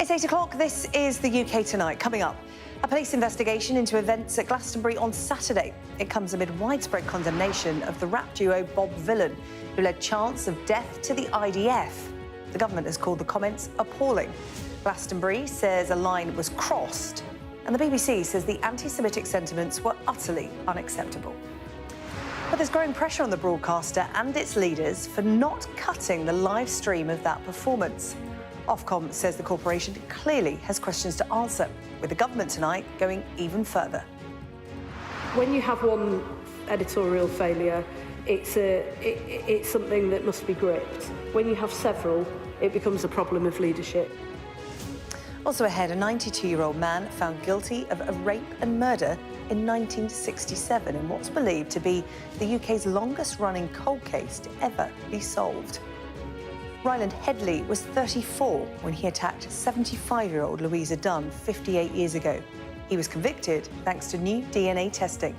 It's 8 o'clock. This is the UK Tonight. Coming up, a police investigation into events at Glastonbury on Saturday. It comes amid widespread condemnation of the rap duo Bob Vylan, who led chants of death to the IDF. The government has called the comments appalling. Glastonbury says a line was crossed, and the BBC says the anti-Semitic sentiments were utterly unacceptable. But there's growing pressure on the broadcaster and its leaders for not cutting the live stream of that performance. Ofcom says the corporation clearly has questions to answer, with the government tonight going even further. When you have one editorial failure, it's something that must be gripped. When you have several, it becomes a problem of leadership. Also ahead, a 92-year-old man found guilty of a rape and murder in 1967 in what's believed to be the UK's longest-running cold case to ever be solved. Ryland Headley was 34 when he attacked 75-year-old Louisa Dunn 58 years ago. He was convicted thanks to new DNA testing.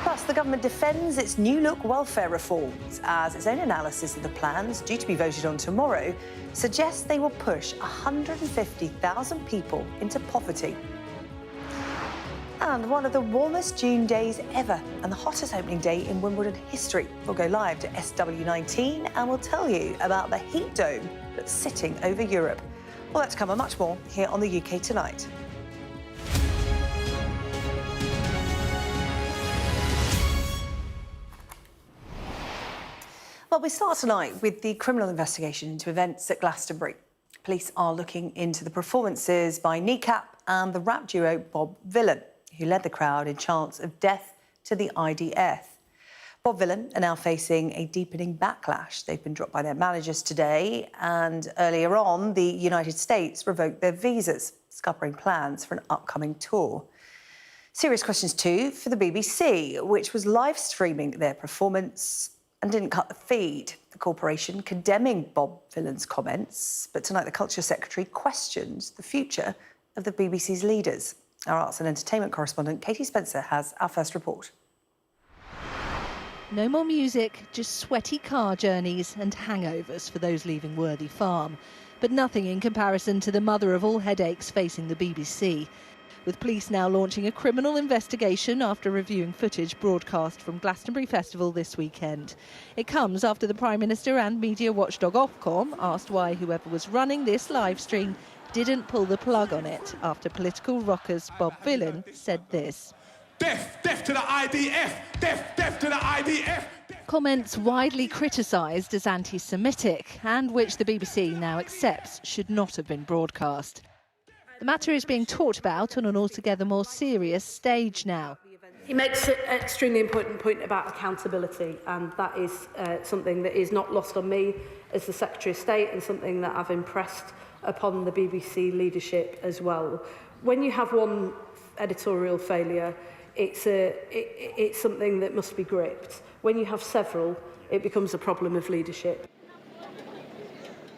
Plus, the government defends its new-look welfare reforms as its own analysis of the plans, due to be voted on tomorrow, suggests they will push 150,000 people into poverty. And one of the warmest June days ever and the hottest opening day in Wimbledon history will go live to SW19 and we'll tell you about the heat dome that's sitting over Europe. Well, that's come and much more here on the UK Tonight. Well, we start tonight with the criminal investigation into events at Glastonbury. Police are looking into the performances by Kneecap and the rap duo Bob Vylan, who led the crowd in chants of death to the IDF. Bob Vylan are now facing a deepening backlash. They've been dropped by their managers today, and earlier on, the United States revoked their visas, scuppering plans for an upcoming tour. Serious questions too for the BBC, which was live streaming their performance and didn't cut the feed. The corporation condemning Bob Vylan's comments, but tonight the Culture Secretary questions the future of the BBC's leaders. Our arts and entertainment correspondent Katie Spencer has our first report. No more music, just sweaty car journeys and hangovers for those leaving Worthy Farm. But nothing in comparison to the mother of all headaches facing the BBC. With police now launching a criminal investigation after reviewing footage broadcast from Glastonbury Festival this weekend. It comes after the Prime Minister and media watchdog Ofcom asked why whoever was running this live stream didn't pull the plug on it after political rockers Bob Vylan said this. Death, death to the IDF, death, death to the IDF. Comments widely criticised as anti-Semitic and which the BBC now accepts should not have been broadcast. The matter is being talked about on an altogether more serious stage now. He makes an extremely important point about accountability, and that is something that is not lost on me as the Secretary of State and something that I've impressed upon the BBC leadership as well. When you have one editorial failure, it's something that must be gripped. When you have several, it becomes a problem of leadership.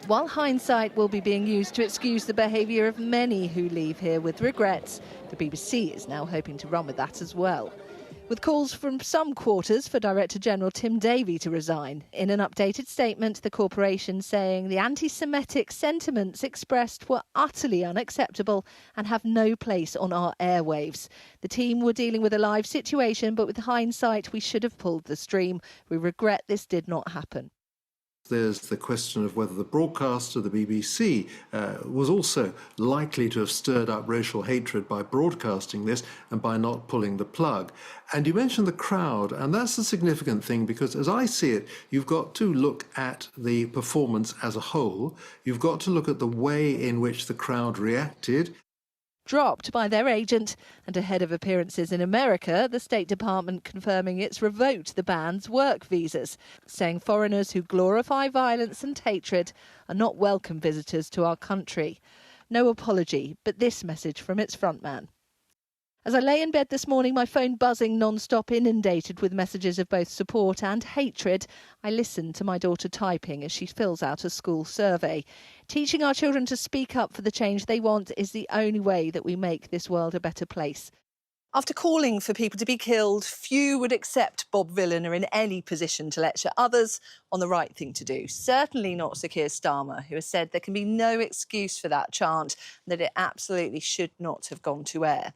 While hindsight will be being used to excuse the behaviour of many who leave here with regrets, the BBC is now hoping to run with that as well. With calls from some quarters for Director General Tim Davie to resign. In an updated statement, the corporation saying the anti-Semitic sentiments expressed were utterly unacceptable and have no place on our airwaves. The team were dealing with a live situation, but with hindsight, we should have pulled the stream. We regret this did not happen. There's the question of whether the broadcaster, the BBC, was also likely to have stirred up racial hatred by broadcasting this and by not pulling the plug. And you mentioned the crowd, and that's a significant thing because, as I see it, you've got to look at the performance as a whole. You've got to look at the way in which the crowd reacted. Dropped by their agent, and ahead of appearances in America, the State Department confirming it's revoked the band's work visas, saying foreigners who glorify violence and hatred are not welcome visitors to our country. No apology, but this message from its frontman. As I lay in bed this morning, my phone buzzing non-stop, inundated with messages of both support and hatred, I listened to my daughter typing as she fills out a school survey. Teaching our children to speak up for the change they want is the only way that we make this world a better place. After calling for people to be killed, few would accept Bob Vylan are in any position to lecture others on the right thing to do. Certainly not Sir Keir Starmer, who has said there can be no excuse for that chant, that it absolutely should not have gone to air.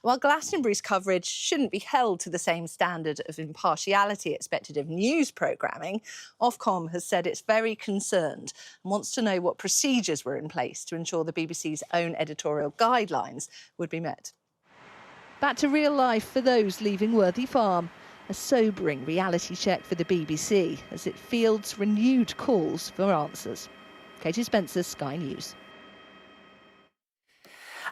While Glastonbury's coverage shouldn't be held to the same standard of impartiality expected of news programming, Ofcom has said it's very concerned and wants to know what procedures were in place to ensure the BBC's own editorial guidelines would be met. Back to real life for those leaving Worthy Farm. A sobering reality check for the BBC as it fields renewed calls for answers. Katie Spencer, Sky News.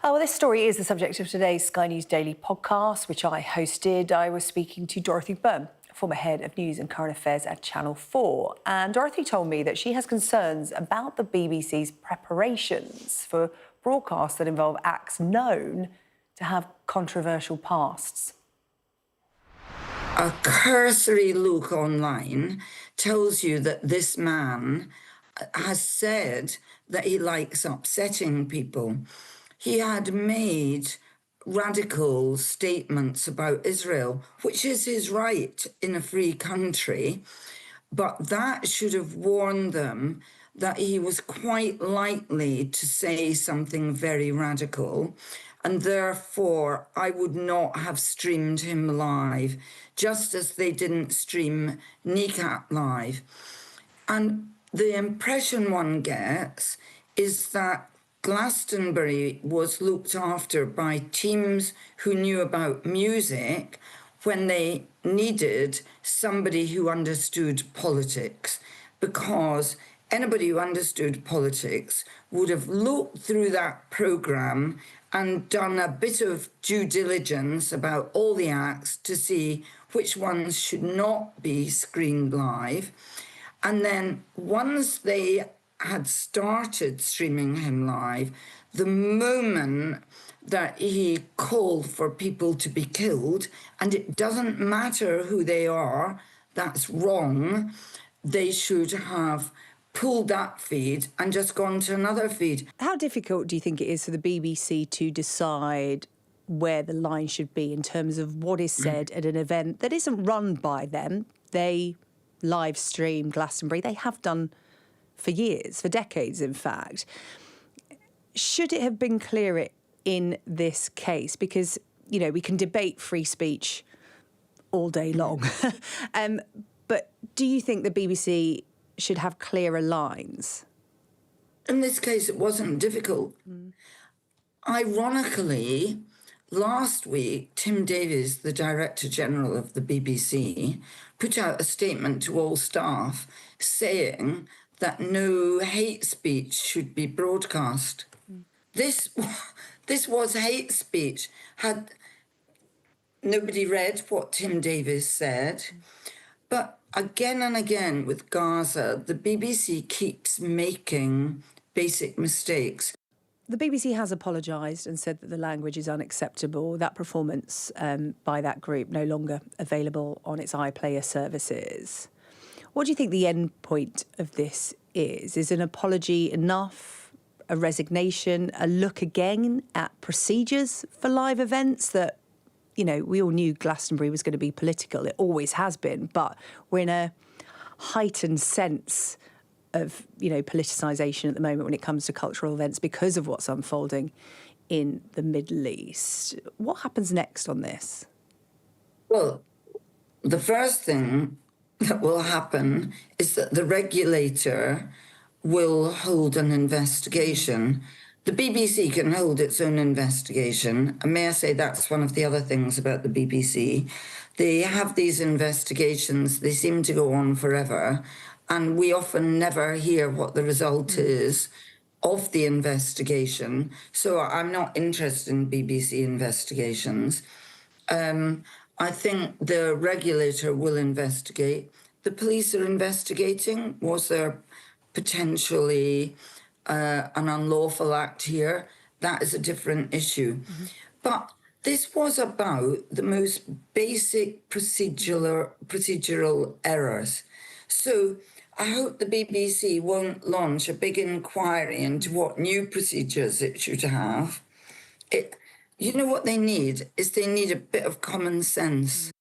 Well, this story is the subject of today's Sky News Daily podcast, which I hosted. I was speaking to Dorothy Byrne, former head of news and current affairs at Channel 4. And Dorothy told me that she has concerns about the BBC's preparations for broadcasts that involve acts known to have controversial pasts. A cursory look online tells you that this man has said that he likes upsetting people. He had made radical statements about Israel, which is his right in a free country, but that should have warned them that he was quite likely to say something very radical, and therefore I would not have streamed him live, just as they didn't stream Kneecap live. And the impression one gets is that Glastonbury was looked after by teams who knew about music when they needed somebody who understood politics, because anybody who understood politics would have looked through that programme and done a bit of due diligence about all the acts to see which ones should not be screened live. And then once they had started streaming him live, the moment that he called for people to be killed, and it doesn't matter who they are, that's wrong, they should have pulled that feed and just gone to another feed. How difficult do you think it is for the BBC to decide where the line should be in terms of what is said at an event that isn't run by them? They live stream Glastonbury. They have done for years, for decades, in fact. Should it have been clearer in this case? Because, you know, we can debate free speech all day long. But do you think the BBC should have clearer lines? In this case, it wasn't difficult. Ironically, last week, Tim Davies, the Director General of the BBC, put out a statement to all staff saying that no hate speech should be broadcast. This was hate speech. Had nobody read what Tim Davies said? But again and again with Gaza, the BBC keeps making basic mistakes. The BBC has apologised and said that the language is unacceptable. That performance by that group no longer available on its iPlayer services. What do you think the end point of this is? Is an apology enough? A resignation? A look again at procedures for live events that, you know, we all knew Glastonbury was going to be political. It always has been, but we're in a heightened sense of, you know, politicisation at the moment when it comes to cultural events because of what's unfolding in the Middle East. What happens next on this? Well, the first thing that will happen is that the regulator will hold an investigation. The BBC can hold its own investigation. And may I say that's one of the other things about the BBC. They have these investigations, they seem to go on forever, and we often never hear what the result is of the investigation. So I'm not interested in BBC investigations. I think the regulator will investigate. The police are investigating. Was there potentially an unlawful act here? That is a different issue. But this was about the most basic procedural errors. So I hope the BBC won't launch a big inquiry into what new procedures it should have. You know what they need is they need a bit of common sense.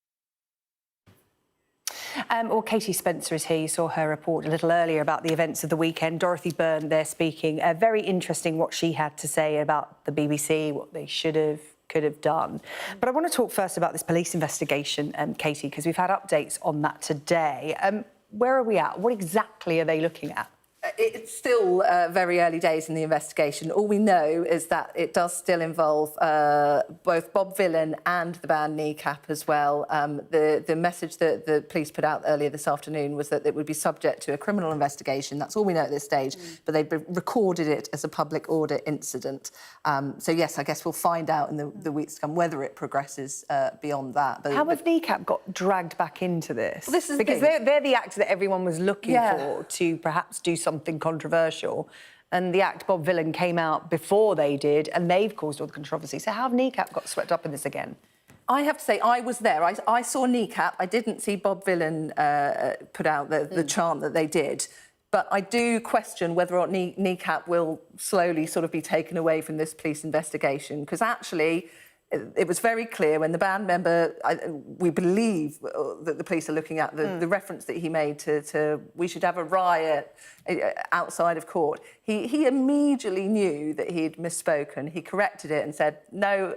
Well, Katie Spencer is here. You saw her report a little earlier about the events of the weekend. Dorothy Byrne there speaking. Very interesting what she had to say about the BBC, what they should have, could have done. But I want to talk first about this police investigation, Katie, because we've had updates on that today. Where are we at? What exactly are they looking at? It's still very early days in the investigation. All we know is that it does still involve both Bob Vylan and the band Kneecap as well. The message that the police put out earlier this afternoon was that it would be subject to a criminal investigation. That's all we know at this stage, but they've recorded it as a public order incident. So, yes, I guess we'll find out in the weeks to come whether it progresses beyond that. How have Kneecap got dragged back into this? Well, this is because they're the actor that everyone was looking for to perhaps do something controversial, and the act Bob Vylan came out before they did, and they've caused all the controversy. So how have Kneecap got swept up in this again? I have to say, I was there. I saw Kneecap. I didn't see Bob Vylan put out the chant that they did. But I do question whether or not Kneecap will slowly sort of be taken away from this police investigation, because actually it was very clear when the band member, we believe that the police are looking at the reference that he made to we should have a riot outside of court. He immediately knew that he'd misspoken. He corrected it and said, no,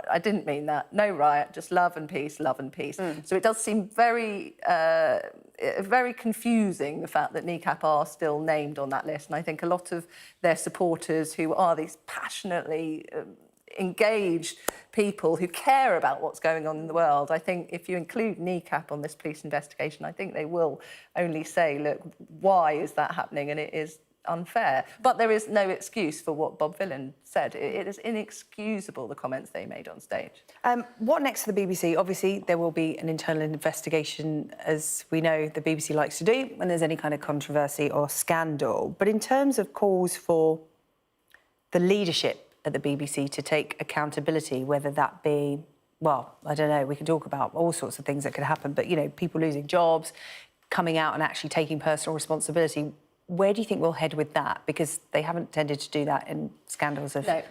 I didn't mean that. No riot, just love and peace, love and peace. So it does seem very, very confusing, the fact that Kneecap are still named on that list. And I think a lot of their supporters, who are these passionately engaged people who care about what's going on in the world, I think if you include Kneecap on this police investigation, I think they will only say, look, why is that happening? And it is unfair. But there is no excuse for what Bob Vylan said. It is inexcusable, the comments they made on stage. What next for the BBC? Obviously, there will be an internal investigation, as we know the BBC likes to do when there's any kind of controversy or scandal. But in terms of calls for the leadership at the BBC to take accountability, whether that be, well, I don't know, we can talk about all sorts of things that could happen, but, you know, people losing jobs, coming out and actually taking personal responsibility. Where do you think we'll head with that? Because they haven't tended to do that in scandals of... No.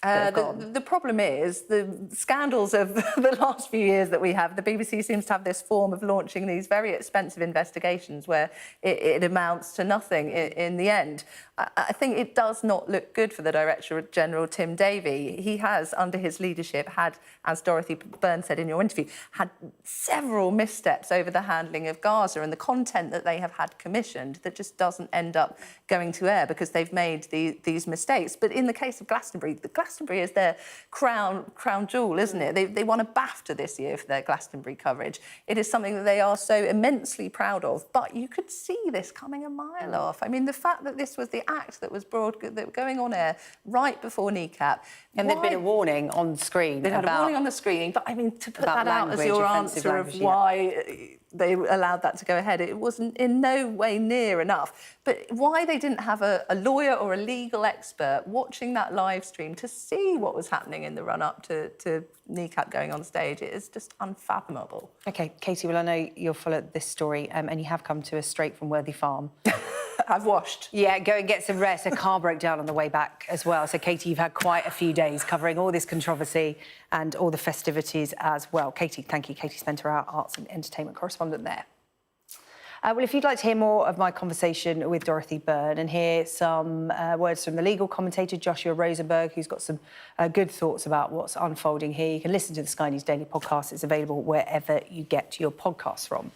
The problem is the scandals of the last few years that we have, the BBC seems to have this form of launching these very expensive investigations where it amounts to nothing in the end. I think it does not look good for the Director General, Tim Davie. He has, under his leadership, had, as Dorothy Byrne said in your interview, had several missteps over the handling of Gaza and the content that they have had commissioned that just doesn't end up going to air because they've made these mistakes. But in the case of Glastonbury, Glastonbury is their crown jewel, isn't it? They won a BAFTA this year for their Glastonbury coverage. It is something that they are so immensely proud of, but you could see this coming a mile off. I mean, the fact that this was the act that was going on air right before Kneecap. And there'd been a warning on screen. They had a warning on the screen, but I mean, to put that out as your answer of why they allowed that to go ahead, it wasn't in no way near enough. But why they didn't have a lawyer or a legal expert watching that live stream to see what was happening in the run-up to Kneecap going on stage, it is just unfathomable. OK, Katie, well, I know you'll follow this story, and you have come to us straight from Worthy Farm. I've washed. Yeah, go and get some rest. A car broke down on the way back as well. So, Katie, you've had quite a few days covering all this controversy and all the festivities as well. Katie, thank you. Katie Spencer, our arts and entertainment correspondent there. Well, if you'd like to hear more of my conversation with Dorothy Byrne and hear some words from the legal commentator Joshua Rosenberg, who's got some good thoughts about what's unfolding here, you can listen to the Sky News Daily podcast. It's available wherever you get your podcasts from.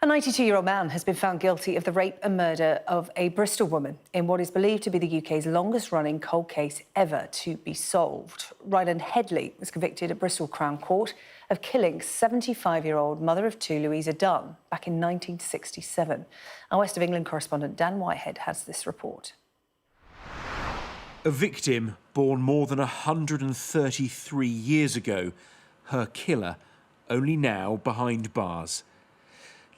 A 92-year-old man has been found guilty of the rape and murder of a Bristol woman in what is believed to be the UK's longest-running cold case ever to be solved. Ryland Headley was convicted at Bristol Crown Court of killing 75-year-old mother of two Louisa Dunn back in 1967. Our West of England correspondent Dan Whitehead has this report. A victim born more than 133 years ago, her killer only now behind bars.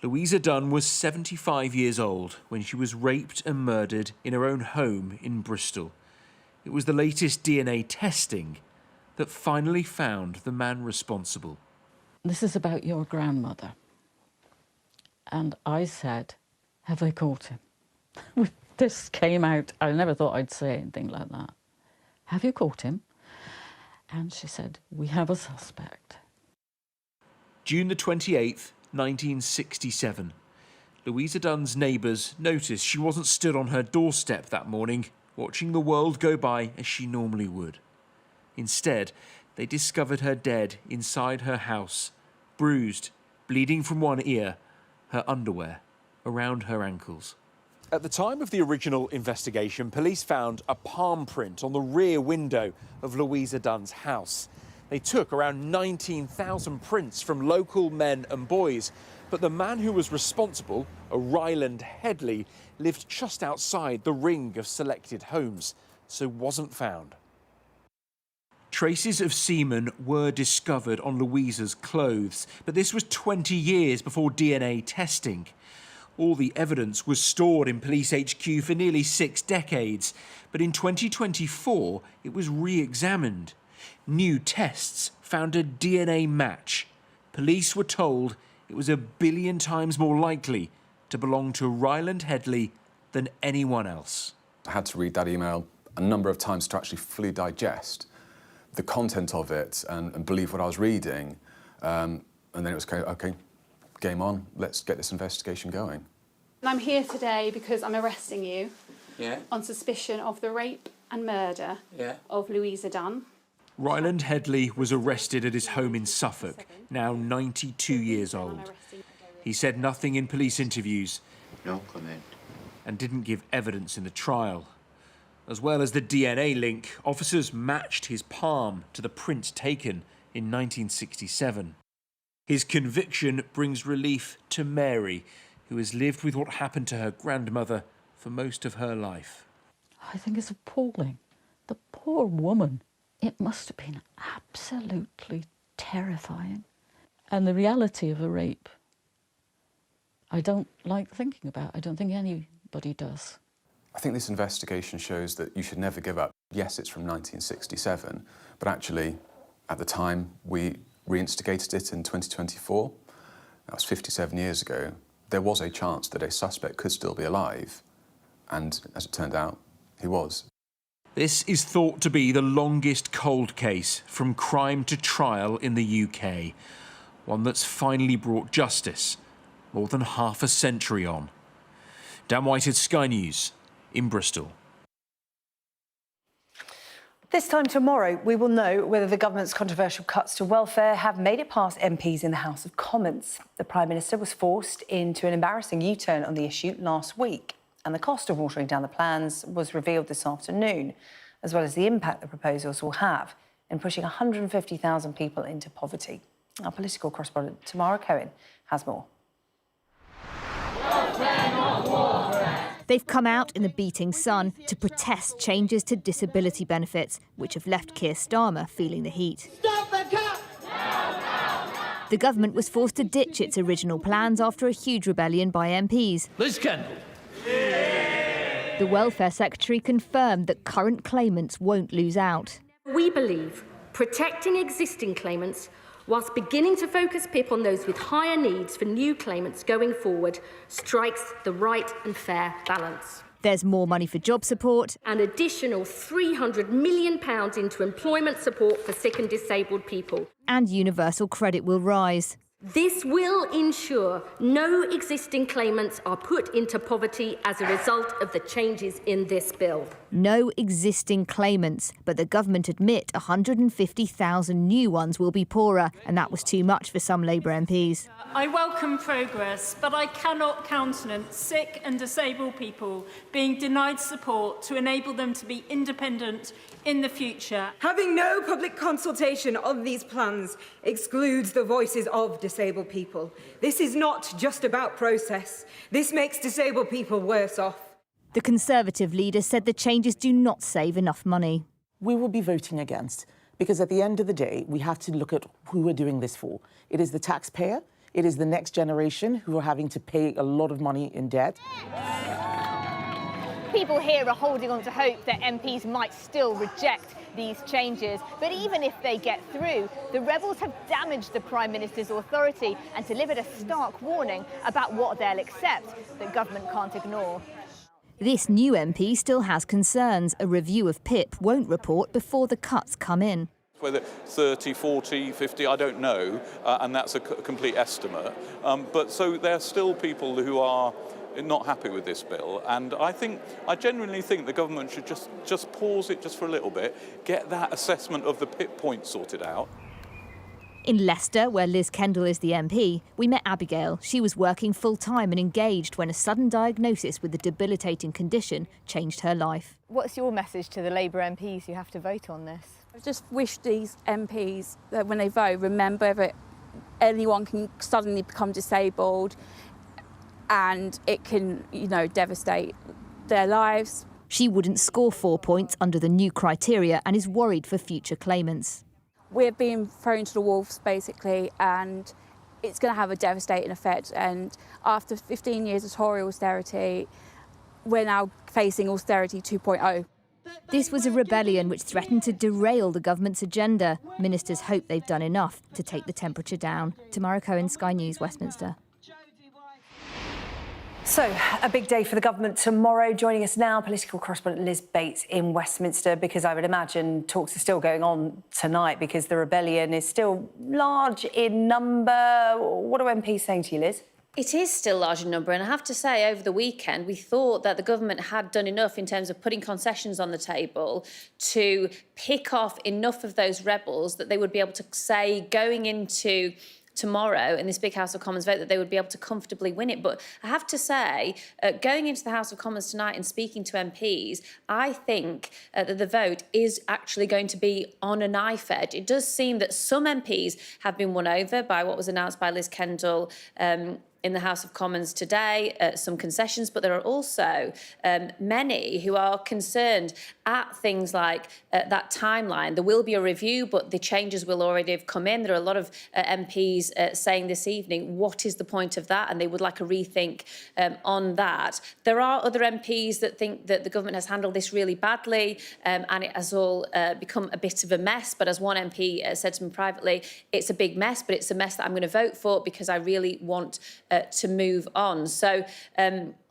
Louisa Dunn was 75 years old when she was raped and murdered in her own home in Bristol. It was the latest DNA testing that finally found the man responsible. This is about your grandmother. And I said, have they caught him? This came out, I never thought I'd say anything like that. have you caught him? And she said, we have a suspect. June the 28th, 1967. Louisa Dunn's neighbours noticed she wasn't stood on her doorstep that morning, watching the world go by as she normally would. Instead, they discovered her dead inside her house, bruised, bleeding from one ear, her underwear around her ankles. At the time of the original investigation, police found a palm print on the rear window of Louisa Dunn's house. They took around 19,000 prints from local men and boys, but the man who was responsible, a Ryland Headley, lived just outside the ring of selected homes, so wasn't found. Traces of semen were discovered on Louisa's clothes, but this was 20 years before DNA testing. All the evidence was stored in Police HQ for nearly 6 decades, but in 2024 it was re-examined. New tests found a DNA match. Police were told it was 1 billion times more likely to belong to Ryland Headley than anyone else. I had to read that email a number of times to actually fully digest the content of it and believe what I was reading. And then it was okay, game on, let's get this investigation going. I'm here today because I'm arresting you on suspicion of the rape and murder of Louisa Dunn. Ryland Headley was arrested at his home in Suffolk, now 92 years old. He said nothing in police interviews. No comment. And didn't give evidence in the trial. As well as the DNA link, officers matched his palm to the print taken in 1967. His conviction brings relief to Mary, who has lived with what happened to her grandmother for most of her life. I think it's appalling. The poor woman. It must have been absolutely terrifying. And the reality of a rape, I don't like thinking about. I don't think anybody does. I think this investigation shows that you should never give up. Yes, it's from 1967, but actually, at the time, we reinstigated it in 2024. That was 57 years ago. There was a chance that a suspect could still be alive, and as it turned out, he was. This is thought to be the longest cold case from crime to trial in the UK, one that's finally brought justice more than half a century on. Dan Whitehead, Sky News, in Bristol. This time tomorrow, we will know whether the government's controversial cuts to welfare have made it past MPs in the House of Commons. The Prime Minister was forced into an embarrassing U-turn on the issue last week, and the cost of watering down the plans was revealed this afternoon, as well as the impact the proposals will have in pushing 150,000 people into poverty. Our political correspondent Tamara Cohen has more. They've come out in the beating sun to protest changes to disability benefits, which have left Keir Starmer feeling the heat. Stop the cut! The government was forced to ditch its original plans after a huge rebellion by MPs. This scandal. The Welfare Secretary confirmed that current claimants won't lose out. We believe protecting existing claimants whilst beginning to focus PIP on those with higher needs for new claimants going forward strikes the right and fair balance. There's more money for job support. An additional £300 million into employment support for sick and disabled people. And universal credit will rise. This will ensure no existing claimants are put into poverty as a result of the changes in this bill. No existing claimants, but the government admit 150,000 new ones will be poorer, and that was too much for some Labour MPs. I welcome progress, but I cannot countenance sick and disabled people being denied support to enable them to be independent in the future. Having no public consultation on these plans excludes the voices of disabled people. This is not just about process. This makes disabled people worse off. The Conservative leader said the changes do not save enough money. We will be voting against, because at the end of the day, we have to look at who we're doing this for. It is the taxpayer, it is the next generation who are having to pay a lot of money in debt. People here are holding on to hope that MPs might still reject these changes. But even if they get through, the rebels have damaged the Prime Minister's authority and delivered a stark warning about what they'll accept that government can't ignore. This new MP still has concerns. A review of PIP won't report before the cuts come in. Whether 30, 40, 50, I don't know, and that's a complete estimate. But so there are still people who are not happy with this bill, and I genuinely think the government should just pause it just for a little bit, get that assessment of the PIP point sorted out. In Leicester, where Liz Kendall is the MP, we met Abigail. She was working full-time and engaged when a sudden diagnosis with a debilitating condition changed her life. What's your message to the Labour MPs who have to vote on this? I just wish these MPs, that when they vote, remember that anyone can suddenly become disabled and it can, devastate their lives. She wouldn't score 4 points under the new criteria and is worried for future claimants. We're being thrown to the wolves, basically, and it's going to have a devastating effect. And after 15 years of Tory austerity, we're now facing austerity 2.0. This was a rebellion which threatened to derail the government's agenda. Ministers hope they've done enough to take the temperature down. Tamara Cohen, Sky News, Westminster. So, a big day for the government tomorrow. Joining us now, political correspondent Liz Bates in Westminster, because I would imagine talks are still going on tonight because the rebellion is still large in number. What are MPs saying to you, Liz? It is still large in number, and I have to say, over the weekend, we thought that the government had done enough in terms of putting concessions on the table to pick off enough of those rebels that they would be able to say, going into tomorrow in this big House of Commons vote, that they would be able to comfortably win it. But I have to say, going into the House of Commons tonight and speaking to MPs, I think that the vote is actually going to be on a knife edge. It does seem that some MPs have been won over by what was announced by Liz Kendall in the House of Commons today, some concessions, but there are also many who are concerned at things like that timeline. There will be a review, but the changes will already have come in. There are a lot of MPs saying this evening, what is the point of that? And they would like a rethink on that. There are other MPs that think that the government has handled this really badly and it has all become a bit of a mess. But as one MP said to me privately, it's a big mess, but it's a mess that I'm going to vote for because I really want to move on. So,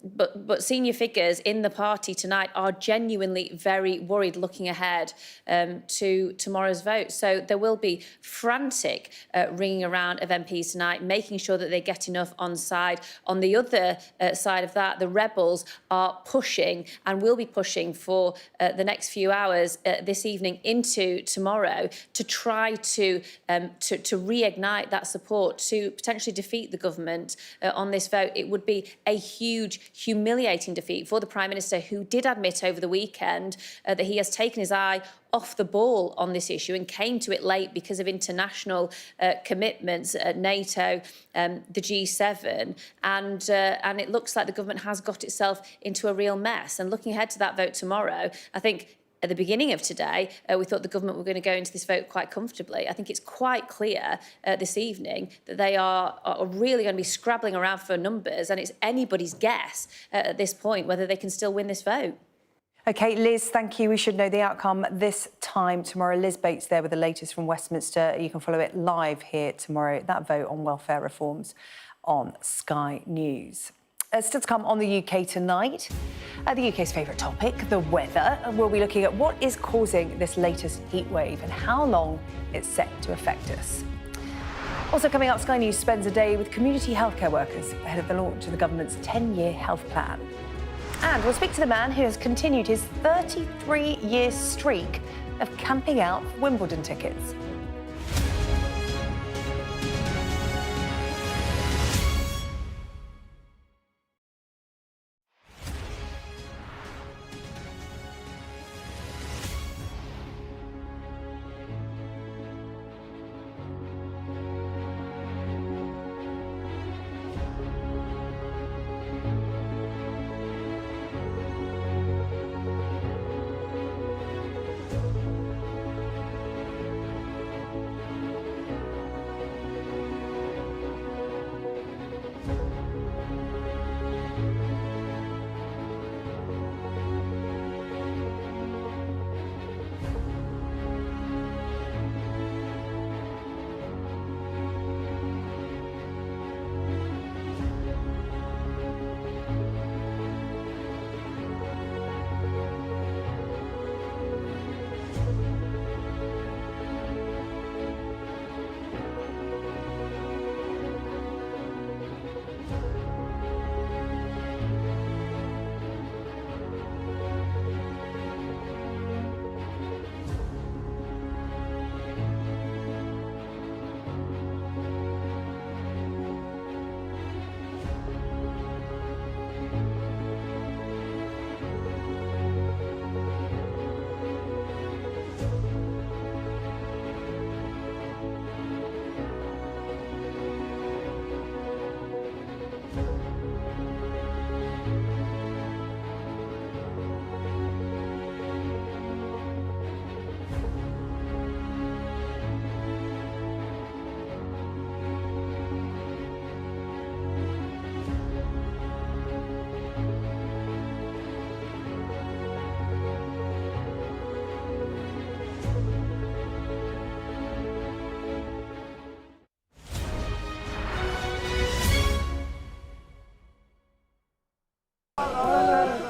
but senior figures in the party tonight are genuinely very worried looking ahead to tomorrow's vote. So there will be frantic ringing around of MPs tonight, making sure that they get enough on side. On the other side of that, the rebels are pushing and will be pushing for the next few hours this evening into tomorrow to try to reignite that support to potentially defeat the government on this vote. It would be a huge, humiliating defeat for the Prime Minister, who did admit over the weekend that he has taken his eye off the ball on this issue and came to it late because of international commitments at NATO, the G7, and it looks like the government has got itself into a real mess. And looking ahead to that vote tomorrow, I think at the beginning of today, we thought the government were going to go into this vote quite comfortably. I think it's quite clear this evening that they are really going to be scrabbling around for numbers, and it's anybody's guess at this point whether they can still win this vote. OK, Liz, thank you. We should know the outcome this time tomorrow. Liz Bates there with the latest from Westminster. You can follow it live here tomorrow, that vote on welfare reforms on Sky News. Still to come on the UK tonight, the UK's favourite topic, the weather. We'll be looking at what is causing this latest heatwave and how long it's set to affect us. Also coming up, Sky News spends a day with community healthcare workers ahead of the launch of the government's 10-year health plan. And we'll speak to the man who has continued his 33-year streak of camping out Wimbledon tickets.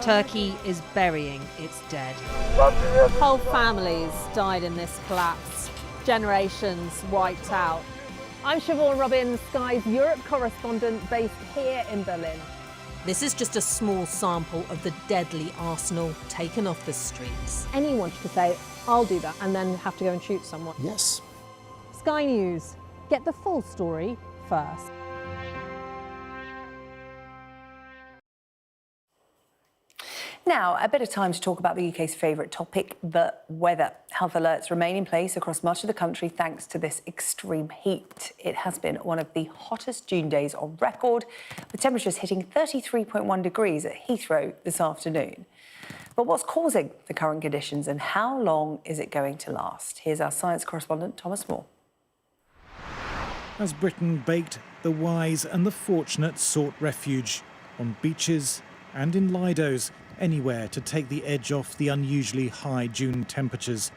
Turkey is burying its dead. Whole families died in this collapse. Generations wiped out. I'm Siobhan Robbins, Sky's Europe correspondent based here in Berlin. This is just a small sample of the deadly arsenal taken off the streets. Anyone could say, I'll do that, and then have to go and shoot someone. Yes. Sky News, get the full story first. Now, a bit of time to talk about the UK's favourite topic, the weather. Health alerts remain in place across much of the country thanks to this extreme heat. It has been one of the hottest June days on record, with temperatures hitting 33.1 degrees at Heathrow this afternoon. But what's causing the current conditions and how long is it going to last? Here's our science correspondent, Thomas Moore. As Britain baked, the wise and the fortunate sought refuge on beaches and in lidos, anywhere to take the edge off the unusually high June temperatures.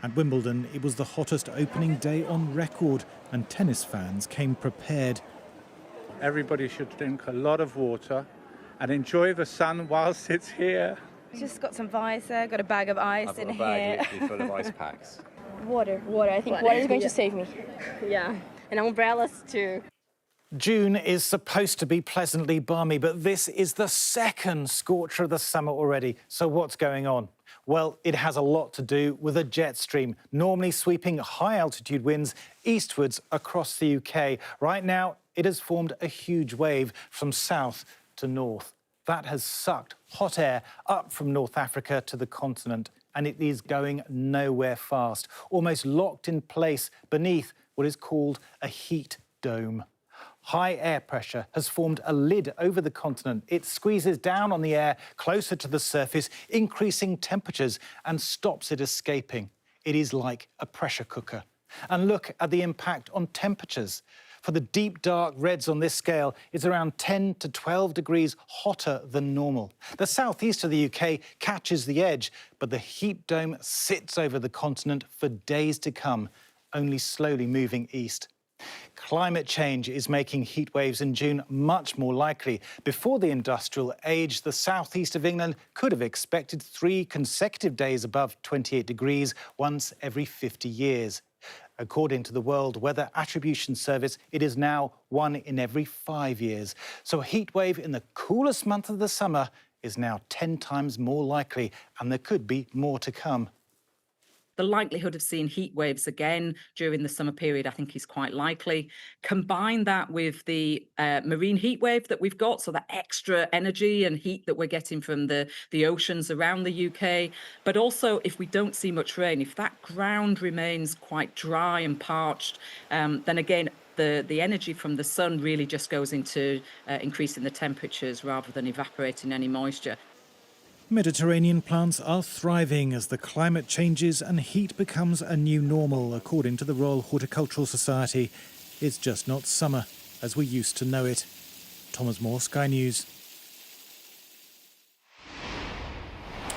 At Wimbledon, it was the hottest opening day on record, and tennis fans came prepared. Everybody should drink a lot of water and enjoy the sun whilst it's here. Just got some visor, got a bag of ice I've got in a bag here. literally full of ice packs. Water. I think water is going to save me. Yeah, and umbrellas too. June is supposed to be pleasantly balmy, but this is the second scorcher of the summer already. So what's going on? Well, it has a lot to do with a jet stream, normally sweeping high-altitude winds eastwards across the UK. Right now, it has formed a huge wave from south to north. That has sucked hot air up from North Africa to the continent, and it is going nowhere fast, almost locked in place beneath what is called a heat dome. High air pressure has formed a lid over the continent. It squeezes down on the air closer to the surface, increasing temperatures and stops it escaping. It is like a pressure cooker. And look at the impact on temperatures. For the deep, dark reds on this scale, it's around 10 to 12 degrees hotter than normal. The southeast of the UK catches the edge, but the heat dome sits over the continent for days to come, only slowly moving east. Climate change is making heat waves in June much more likely. Before the industrial age, the southeast of England could have expected 3 consecutive days above 28 degrees once every 50 years. According to the World Weather Attribution Service, it is now 1 in every 5 years. So a heat wave in the coolest month of the summer is now 10 times more likely, and there could be more to come. The likelihood of seeing heat waves again during the summer period, I think, is quite likely. Combine that with the marine heat wave that we've got, so that extra energy and heat that we're getting from the oceans around the UK. But also, if we don't see much rain, if that ground remains quite dry and parched, then again, the energy from the sun really just goes into increasing the temperatures rather than evaporating any moisture. Mediterranean plants are thriving as the climate changes and heat becomes a new normal, according to the Royal Horticultural Society. It's just not summer as we used to know it. Thomas Moore, Sky News.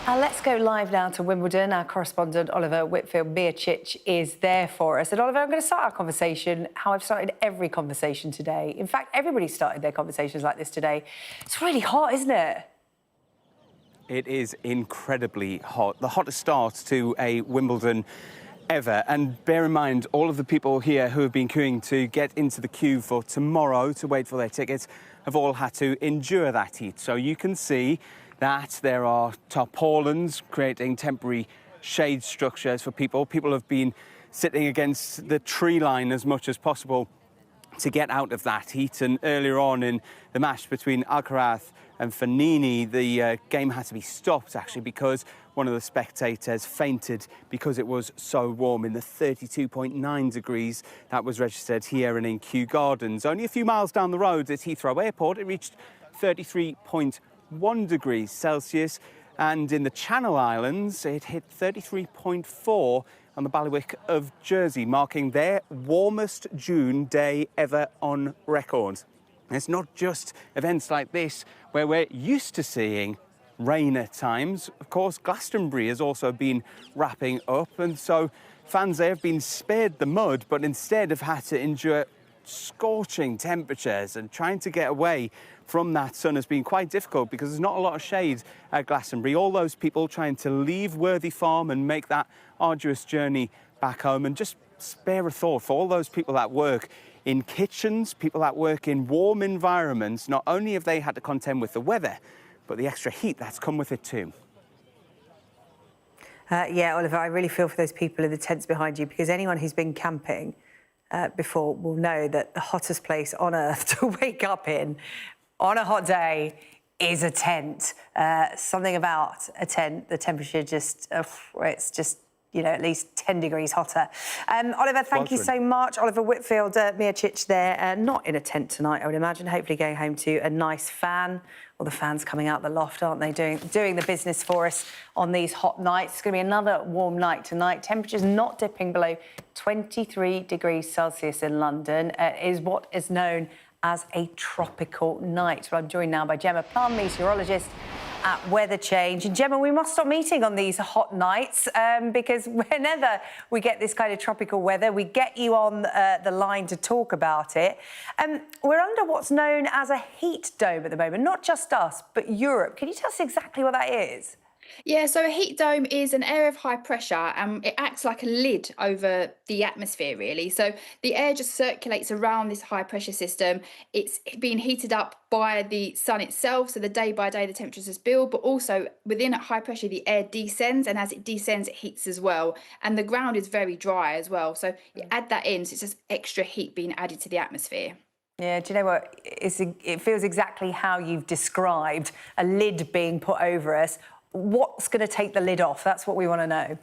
Let's go live now to Wimbledon. Our correspondent Oliver Whitfield-Miocic is there for us. And Oliver, I'm going to start our conversation how I've started every conversation today. In fact, everybody started their conversations like this today. It's really hot, isn't it? It is incredibly hot, the hottest start to a Wimbledon ever. And bear in mind, all of the people here who have been queuing to get into the queue for tomorrow to wait for their tickets have all had to endure that heat. So you can see that there are tarpaulins creating temporary shade structures for people. People have been sitting against the tree line as much as possible to get out of that heat. And earlier on in the match between Alcaraz and Fognini, the game had to be stopped, actually, because one of the spectators fainted because it was so warm in the 32.9 degrees that was registered here and in Kew Gardens. Only a few miles down the road at Heathrow Airport, it reached 33.1 degrees Celsius. And in the Channel Islands, it hit 33.4 on the Bailiwick of Jersey, marking their warmest June day ever on record. And it's not just events like this where we're used to seeing rain at times. Of course, Glastonbury has also been wrapping up, and so fans there have been spared the mud, but instead have had to endure scorching temperatures, and trying to get away from that sun has been quite difficult because there's not a lot of shade at Glastonbury. All those people trying to leave Worthy Farm and make that arduous journey back home, and just spare a thought for all those people that work in kitchens, people that work in warm environments. Not only have they had to contend with the weather, but the extra heat that's come with it too. Yeah, Oliver, I really feel for those people in the tents behind you, because anyone who's been camping before will know that the hottest place on earth to wake up in on a hot day is a tent. Something about a tent, the temperature just, it's just, you know, at least 10 degrees hotter. Oliver, thank you so much. Oliver Whitfield, Mia Chich there, not in a tent tonight, I would imagine, hopefully going home to a nice fan. Well, the fans coming out the loft, aren't they, doing the business for us on these hot nights. It's going to be another warm night tonight. Temperatures not dipping below 23 degrees Celsius in London. Is what is known as a tropical night. Well, I'm joined now by Gemma Plum, meteorologist at Weather Change. And Gemma, we must stop meeting on these hot nights because whenever we get this kind of tropical weather, we get you on the line to talk about it. We're under what's known as a heat dome at the moment, not just us, but Europe. Can you tell us exactly what that is? Yeah, so a heat dome is an area of high pressure and it acts like a lid over the atmosphere, really. So the air just circulates around this high pressure system. It's being heated up by the sun itself, so the day by day the temperatures just build, but also within at high pressure the air descends, and as it descends it heats as well. And the ground is very dry as well, so you add that in, so it's just extra heat being added to the atmosphere. Yeah, do you know what? It feels exactly how you've described, a lid being put over us. What's going to take the lid off? That's what we want to know.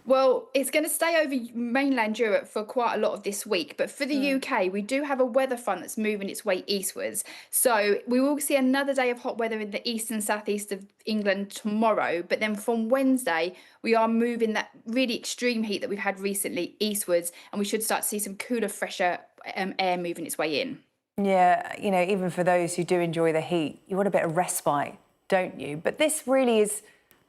Well, it's going to stay over mainland Europe for quite a lot of this week. But for the UK, we do have a weather front that's moving its way eastwards. So we will see another day of hot weather in the east and southeast of England tomorrow. But then from Wednesday, we are moving that really extreme heat that we've had recently eastwards. And we should start to see some cooler, fresher air moving its way in. Yeah, you know, even for those who do enjoy the heat, you want a bit of respite, don't you? But this really is,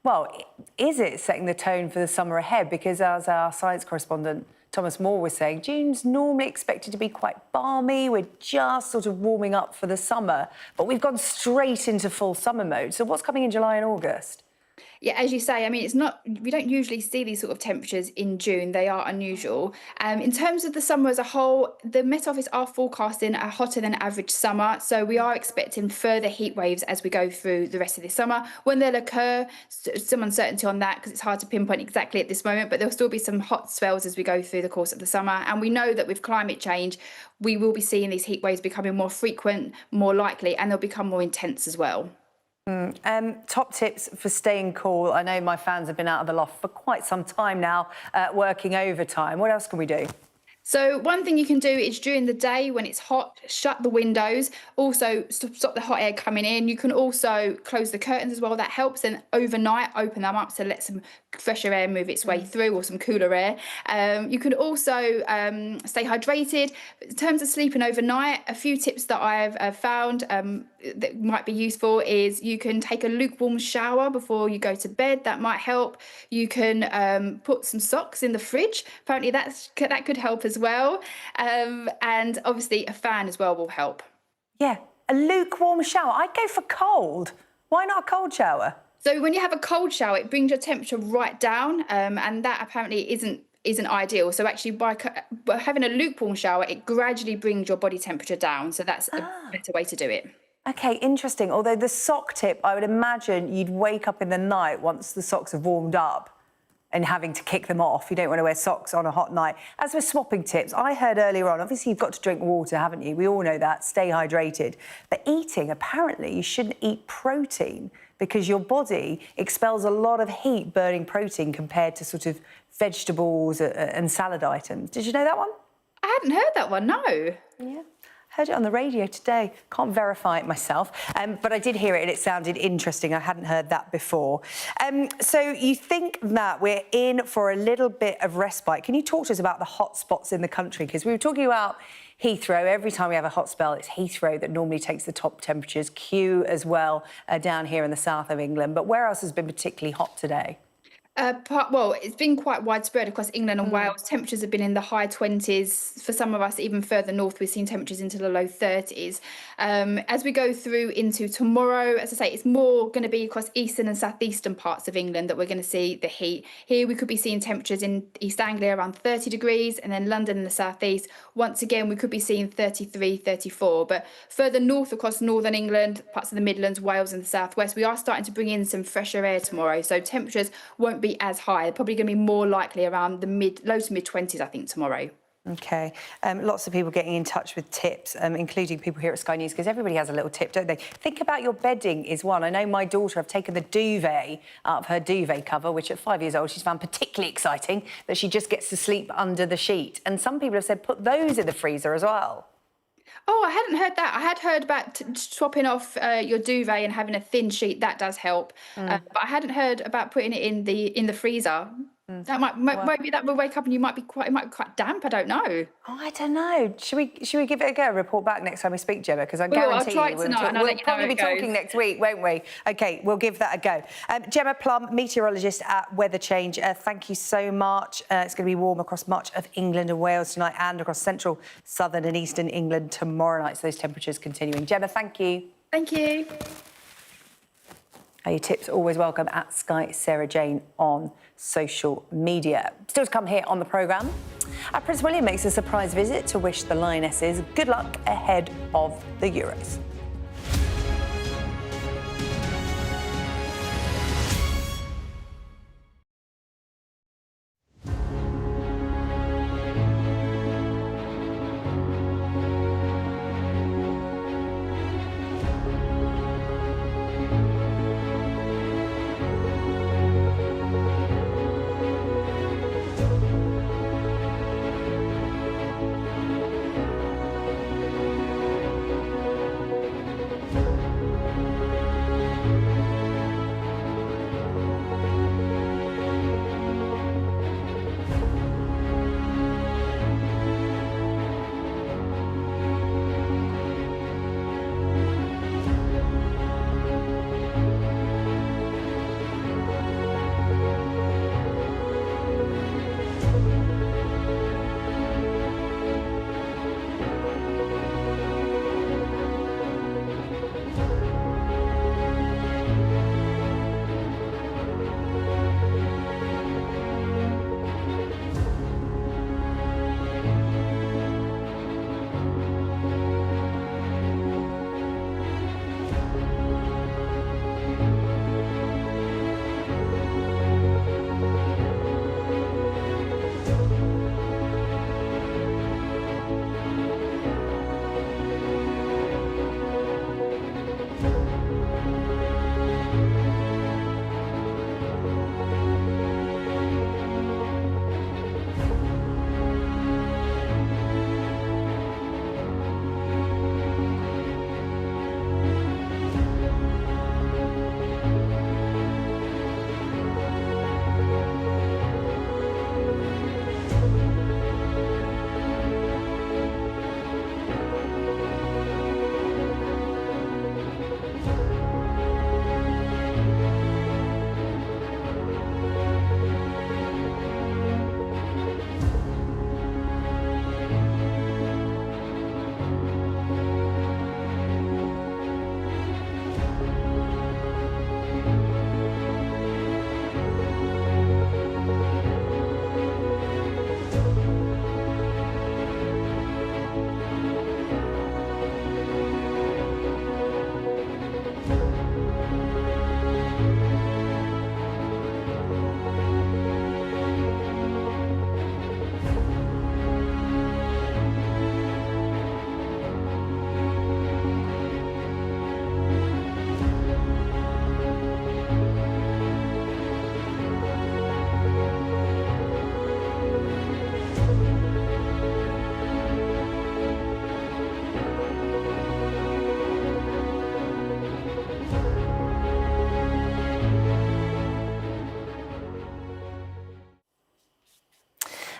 well, is it setting the tone for the summer ahead? Because as our science correspondent Thomas Moore was saying, June's normally expected to be quite balmy. We're just sort of warming up for the summer, but we've gone straight into full summer mode. So what's coming in July and August? Yeah, as you say, I mean, we don't usually see these sort of temperatures in June. They are unusual. In terms of the summer as a whole, the Met Office are forecasting a hotter than average summer. So we are expecting further heat waves as we go through the rest of this summer. When they'll occur, some uncertainty on that because it's hard to pinpoint exactly at this moment, but there'll still be some hot spells as we go through the course of the summer. And we know that with climate change, we will be seeing these heat waves becoming more frequent, more likely, and they'll become more intense as well. Top tips for staying cool. I know my fans have been out of the loft for quite some time now, working overtime. What else can we do? So one thing you can do is during the day when it's hot, shut the windows. Also stop the hot air coming in. You can also close the curtains as well. That helps. And overnight, open them up to let some fresher air move its way through, or some cooler air. You can also stay hydrated. In terms of sleeping overnight, a few tips that I've found that might be useful is you can take a lukewarm shower before you go to bed. That might help. You can put some socks in the fridge. Apparently that could help as well. And obviously a fan as well will help. Yeah, a lukewarm shower. I'd go for cold. Why not a cold shower? So when you have a cold shower, it brings your temperature right down, and that apparently isn't ideal. So actually by having a lukewarm shower, it gradually brings your body temperature down. So that's a better way to do it. OK, interesting. Although the sock tip, I would imagine you'd wake up in the night once the socks have warmed up and having to kick them off. You don't want to wear socks on a hot night. As with swapping tips, I heard earlier on, obviously you've got to drink water, haven't you? We all know that, stay hydrated. But eating, apparently you shouldn't eat protein because your body expels a lot of heat burning protein compared to sort of vegetables and salad items. Did you know that one? I hadn't heard that one, no. Yeah. Heard it on the radio today. Can't verify it myself, but I did hear it and it sounded interesting. I hadn't heard that before. So you think that we're in for a little bit of respite. Can you talk to us about the hot spots in the country? Because we were talking about Heathrow. Every time we have a hot spell, it's Heathrow that normally takes the top temperatures. Kew as well, down here in the south of England. But where else has been particularly hot today? Well, it's been quite widespread across England and Wales. Temperatures have been in the high 20s. For some of us, even further north, we've seen temperatures into the low 30s. As we go through into tomorrow, as I say, it's more going to be across eastern and southeastern parts of England that we're going to see the heat. Here we could be seeing temperatures in East Anglia around 30 degrees, and then London in the southeast. Once again, we could be seeing 33, 34. But further north across northern England, parts of the Midlands, Wales and the southwest, we are starting to bring in some fresher air tomorrow. So temperatures won't be as high. They're probably going to be more likely around the low to mid 20s, I think, tomorrow. OK. Lots of people getting in touch with tips, including people here at Sky News, because everybody has a little tip, don't they? Think about your bedding is one. I know my daughter, I've taken the duvet out of her duvet cover, which at 5 years old she's found particularly exciting, that she just gets to sleep under the sheet. And some people have said put those in the freezer as well. Oh, I hadn't heard that. I had heard about swapping off your duvet and having a thin sheet. That does help. But I hadn't heard about putting it in the freezer. That might be that will wake up and it might be quite damp. I don't know. Oh, I don't know. Should we give it a go? Report back next time we speak, Gemma, because I guarantee I'll try it tonight and I'll let you know probably be talking next week, won't we? OK, we'll give that a go. Gemma Plum, meteorologist at Weather Change. Thank you so much. It's going to be warm across much of England and Wales tonight, and across central, southern, and eastern England tomorrow night. So those temperatures continuing. Gemma, thank you. Thank you. Your tips always welcome at Sky Sarah-Jane on social media. Still to come here on the programme, Prince William makes a surprise visit to wish the Lionesses good luck ahead of the Euros.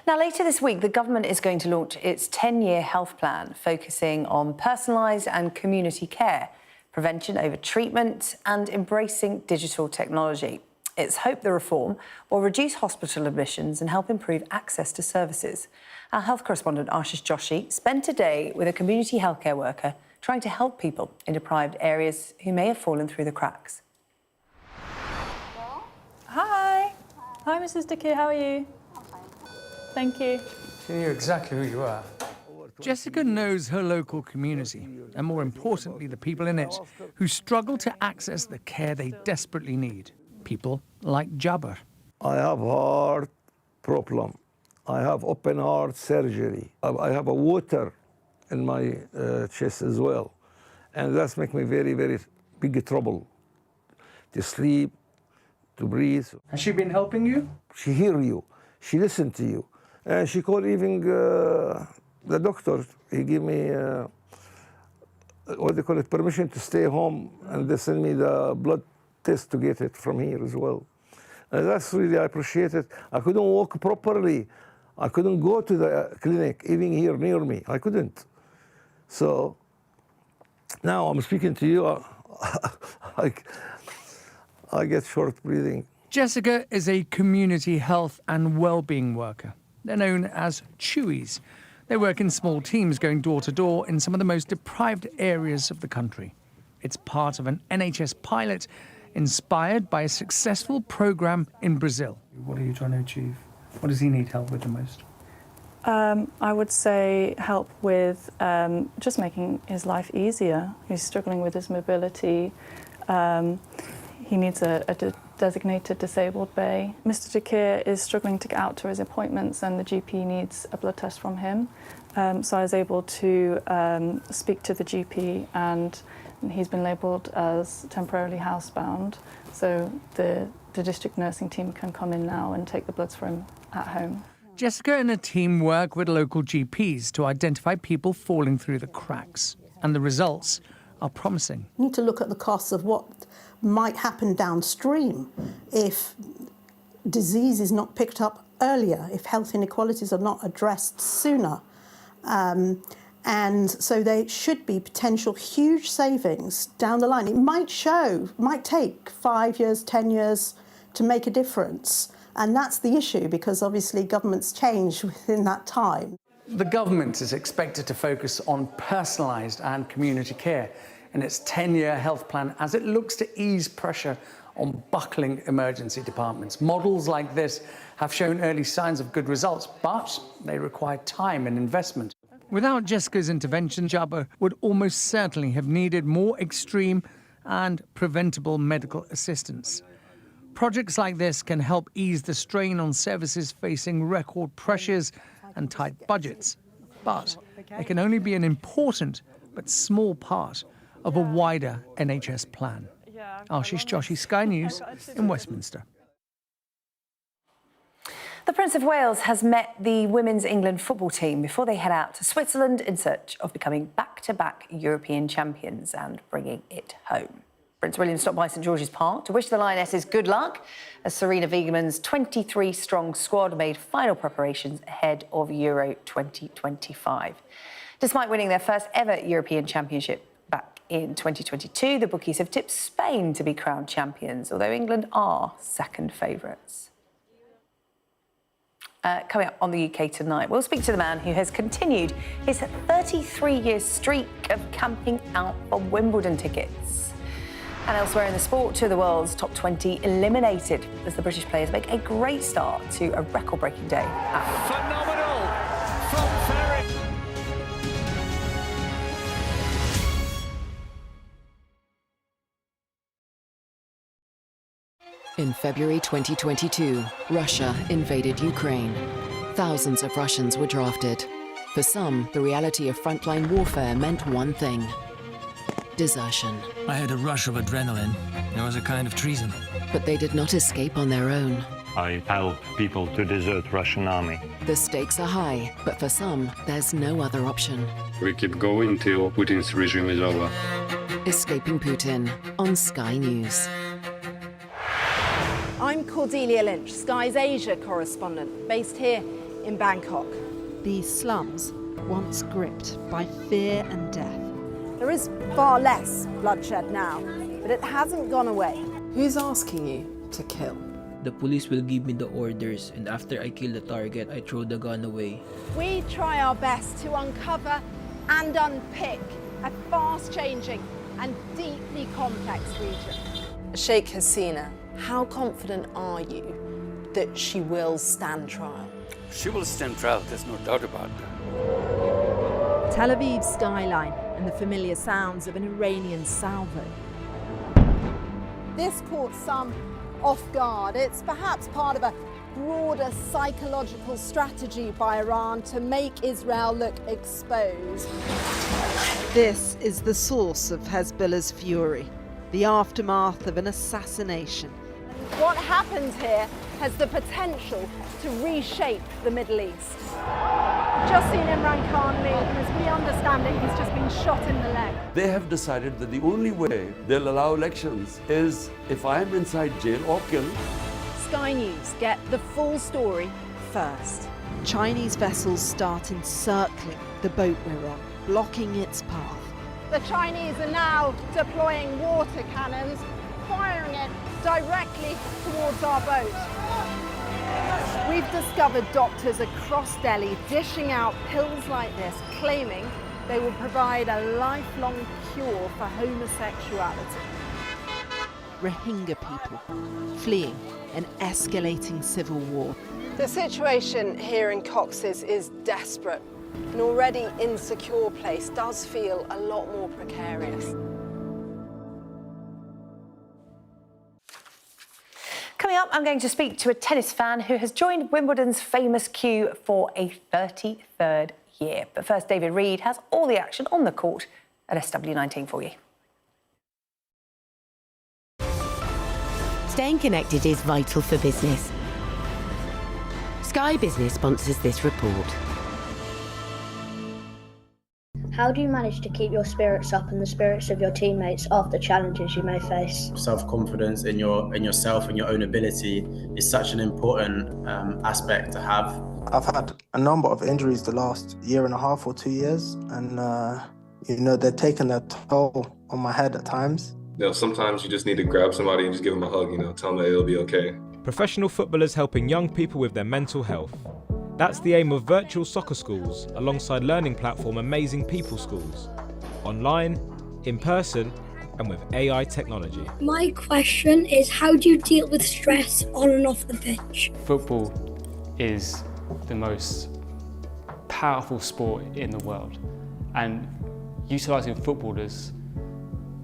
Now, later this week, the government is going to launch its 10-year health plan, focusing on personalised and community care, prevention over treatment and embracing digital technology. It's hoped the reform will reduce hospital admissions and help improve access to services. Our health correspondent Ashish Joshi spent a day with a community healthcare worker trying to help people in deprived areas who may have fallen through the cracks. Hi. Hi, Mrs. Dickey, how are you? Thank you. She knew exactly who you are. Jessica knows her local community, and more importantly, the people in it, who struggle to access the care they desperately need. People like Jabber. I have heart problem. I have open heart surgery. I have a water in my chest as well. And that's make me very, very big trouble to sleep, to breathe. Has she been helping you? She hear you. She listen to you. And she called even the doctor. He gave me, what they call it, permission to stay home. And they send me the blood test to get it from here as well. And that's really, I appreciate it. I couldn't walk properly. I couldn't go to the clinic, even here near me. I couldn't. So now I'm speaking to you, I get short breathing. Jessica is a community health and well-being worker. They're known as Chewies. They work in small teams going door to door in some of the most deprived areas of the country. It's part of an NHS pilot inspired by a successful program in Brazil. What are you trying to achieve? What does he need help with the most? I would say help with just making his life easier. He's struggling with his mobility. He needs a designated disabled bay. Mr. Jakir is struggling to get out to his appointments and the GP needs a blood test from him. So I was able to speak to the GP and he's been labelled as temporarily housebound. So the district nursing team can come in now and take the bloods for him at home. Jessica and her team work with local GPs to identify people falling through the cracks. And the results are promising. We need to look at the costs of what might happen downstream if disease is not picked up earlier, if health inequalities are not addressed sooner. And so there should be potential huge savings down the line. It might take 5 years, 10 years to make a difference. And that's the issue, because obviously governments change within that time. The government is expected to focus on personalised and community care in its 10-year health plan as it looks to ease pressure on buckling emergency departments. Models like this have shown early signs of good results, but they require time and investment. Without Jessica's intervention, Jabba would almost certainly have needed more extreme and preventable medical assistance. Projects like this can help ease the strain on services facing record pressures and tight budgets. But it can only be an important but small part of a wider NHS plan. Ashish Joshi, Sky News in Westminster. The Prince of Wales has met the women's England football team before they head out to Switzerland in search of becoming back-to-back European champions and bringing it home. Prince William stopped by St George's Park to wish the Lionesses good luck as Serena Wiegmann's 23-strong squad made final preparations ahead of Euro 2025. Despite winning their first ever European Championship back in 2022, the bookies have tipped Spain to be crowned champions, although England are second favourites. Coming up on the UK Tonight, we'll speak to the man who has continued his 33-year streak of camping out for Wimbledon tickets. And elsewhere in the sport, two of the world's top 20 eliminated as the British players make a great start to a record-breaking day. Phenomenal from Ferry. In February 2022, Russia invaded Ukraine. Thousands of Russians were drafted. For some, the reality of frontline warfare meant one thing: desertion. I had a rush of adrenaline. It was a kind of treason. But they did not escape on their own. I help people to desert Russian army. The stakes are high, but for some, there's no other option. We keep going till Putin's regime is over. Escaping Putin on Sky News. I'm Cordelia Lynch, Sky's Asia correspondent, based here in Bangkok. These slums, once gripped by fear and death. There is far less bloodshed now, but it hasn't gone away. Who's asking you? to kill. The police will give me the orders, and after I kill the target, I throw the gun away. We try our best to uncover and unpick a fast-changing and deeply complex region. Sheikh Hasina, how confident are you that she will stand trial? She will stand trial, there's no doubt about that. Tel Aviv's skyline and the familiar sounds of an Iranian salvo. This caught some off guard. It's perhaps part of a broader psychological strategy by Iran to make Israel look exposed. This is the source of Hezbollah's fury, the aftermath of an assassination. What happens here has the potential to reshape the Middle East. Just seen Imran Khan leave, and as we understand it, he's just been shot in the leg. They have decided that the only way they'll allow elections is if I'm inside jail or killed. Sky News get the full story first. Chinese vessels start encircling the boat we're on, blocking its path. The Chinese are now deploying water cannons, firing it directly towards our boat. We've discovered doctors across Delhi dishing out pills like this, claiming they will provide a lifelong cure for homosexuality. Rohingya people fleeing an escalating civil war. The situation here in Cox's is desperate. An already insecure place does feel a lot more precarious. Coming up, I'm going to speak to a tennis fan who has joined Wimbledon's famous queue for a 33rd year. But first, David Reed has all the action on the court at SW19 for you. Staying connected is vital for business. Sky Business sponsors this report. How do you manage to keep your spirits up and the spirits of your teammates after challenges you may face? Self-confidence in yourself and your own ability is such an important aspect to have. I've had a number of injuries the last year and a half or 2 years, and they're taking their toll on my head at times. Sometimes you just need to grab somebody and just give them a hug, tell them that it'll be okay. Professional footballers helping young people with their mental health. That's the aim of virtual soccer schools, alongside learning platform Amazing People Schools. Online, in person, and with AI technology. My question is, how do you deal with stress on and off the pitch? Football is the most powerful sport in the world. And utilising footballers,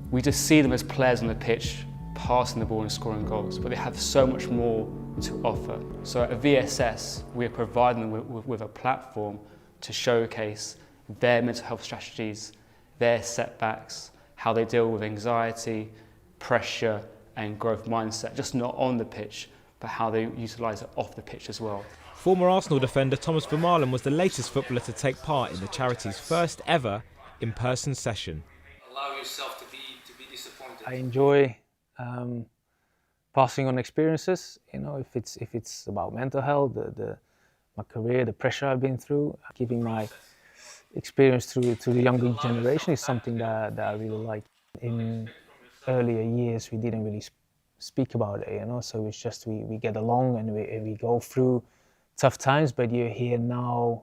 we just see them as players on the pitch, passing the ball and scoring goals, but they have so much more to offer. So at VSS, we're providing them with a platform to showcase their mental health strategies, their setbacks, how they deal with anxiety, pressure and growth mindset, just not on the pitch, but how they utilise it off the pitch as well. Former Arsenal defender Thomas Vermaelen was the latest footballer to take part in the charity's first ever in-person session. Allow yourself to be disappointed. I enjoy passing on experiences, if it's about mental health, my career, the pressure I've been through, giving my experience to the younger generation is something that I really like. In earlier years, we didn't really speak about it, so it's just we get along and we go through tough times, but you hear now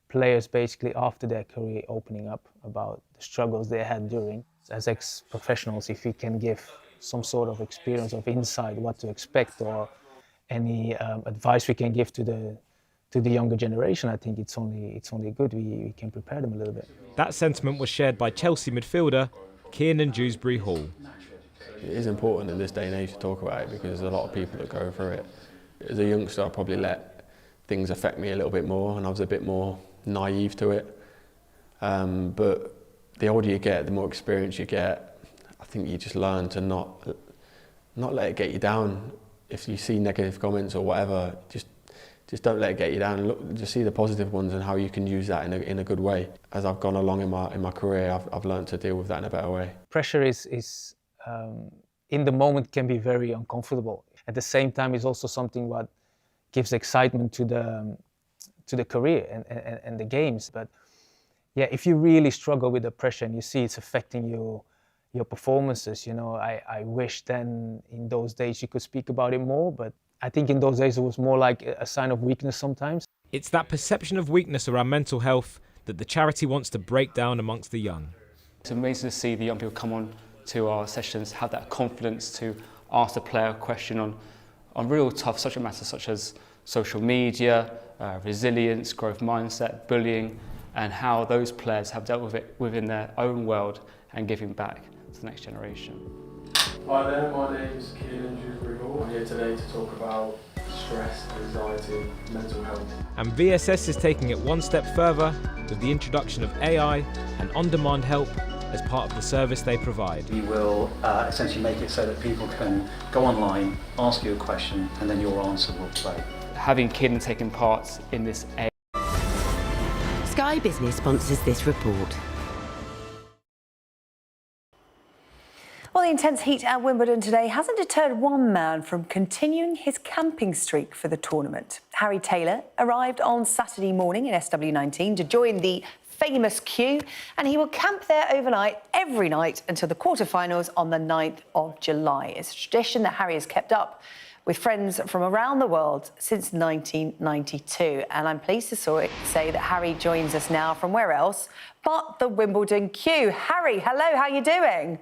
players basically after their career opening up about the struggles they had during. As ex-professionals, if we can give some sort of experience of insight, what to expect, or any advice we can give to the younger generation, I think it's only good. We can prepare them a little bit. That sentiment was shared by Chelsea midfielder Kiernan Dewsbury-Hall. It is important in this day and age to talk about it because there's a lot of people that go through it. As a youngster, I probably let things affect me a little bit more, and I was a bit more naive to it. But the older you get, the more experience you get, I think you just learn to not let it get you down. If you see negative comments or whatever, just don't let it get you down. Look, just see the positive ones and how you can use that in a good way. As I've gone along in my career, I've learned to deal with that in a better way. Pressure is in the moment can be very uncomfortable. At the same time, it's also something what gives excitement to the career and the games. But yeah, if you really struggle with the pressure and you see it's affecting you your performances. You know, I wish then in those days you could speak about it more, but I think in those days it was more like a sign of weakness sometimes. It's that perception of weakness around mental health that the charity wants to break down amongst the young. It's amazing to see the young people come on to our sessions, have that confidence to ask the player a question on real tough subject matters such as social media, resilience, growth mindset, bullying, and how those players have dealt with it within their own world and giving back to the next generation. Hi there, my name is Kieran Dewsbury-Hall. I'm here today to talk about stress, anxiety, mental health. And VSS is taking it one step further with the introduction of AI and on-demand help as part of the service they provide. We will essentially make it so that people can go online, ask you a question, and then your answer will play. Having Kieran taking part in this Sky Business sponsors this report. Well, the intense heat at Wimbledon today hasn't deterred one man from continuing his camping streak for the tournament. Harry Taylor arrived on Saturday morning in SW19 to join the famous queue, and he will camp there overnight every night until the quarterfinals on the 9th of July. It's a tradition that Harry has kept up with friends from around the world since 1992. And I'm pleased to say that Harry joins us now from where else but the Wimbledon queue. Harry, hello, how are you doing?